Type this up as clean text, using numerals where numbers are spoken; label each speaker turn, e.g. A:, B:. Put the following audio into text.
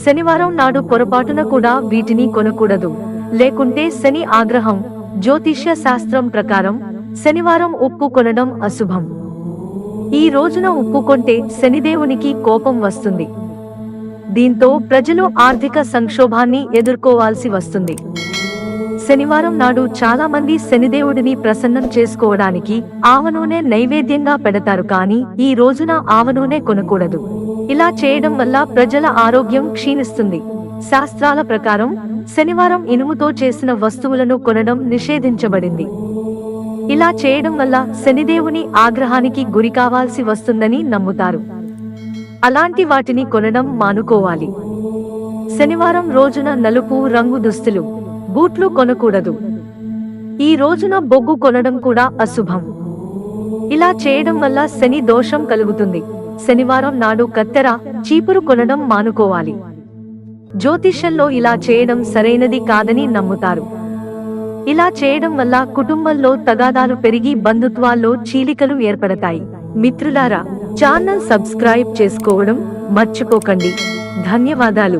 A: శనివారం నాడు పొరపాటున కూడా వీటిని కొనకూడదు, లేకుంటే శని ఆగ్రహం. జ్యోతిష్య శాస్త్రం ప్రకారం శనివారం ఉప్పు కొనడం అశుభం. ఈ రోజున ఉప్పు కొంటే శనిదేవునికి కోపం వస్తుంది. దీంతో ప్రజలు ఆర్థిక సంక్షోభాన్ని ఎదుర్కోవాల్సి వస్తుంది. శనివారం నాడు చాలా మంది శనిదేవుడిని ప్రసన్నం చేసుకోవడానికి ఆవ నూనె నైవేద్యంగా పెడతారు, కానీ ఈ రోజున ఆవ నూనె కొనకూడదు. ఇలా చేయడం వల్ల ప్రజల ఆరోగ్యం క్షీణిస్తుంది. శాస్త్రాల ప్రకారం శనివారం ఇనుముతో చేసిన వస్తువులను కొనడం నిషేధించబడింది. ఇలా చేయడం వల్ల శనిదేవుని ఆగ్రహానికి గురికావాల్సి వస్తుందని నమ్ముతారు. అలాంటి వాటిని కొనడం మానుకోవాలి. శనివారం రోజున నలుపు రంగు దుస్తులు, బూట్లు కొనకూడదు. ఈ రోజున బొగ్గు కొనడం కూడా అశుభం. ఇలా చేయడం వల్ల శని దోషం కలుగుతుంది. శనివారం నాడు కత్తెర, చీపురు కొనడం మానుకోవాలి. జ్యోతిష్యంలో ఇలా చేయడం సరైనది కాదని నమ్ముతారు. ఇలా చేయడం వల్ల కుటుంబంలో తగాదాలు పెరిగి బంధుత్వాల్లో చీలికలు ఏర్పడతాయి. మిత్రులారా, ఛానల్ సబ్స్క్రైబ్ చేసుకోవడం మర్చిపోకండి. ధన్యవాదాలు.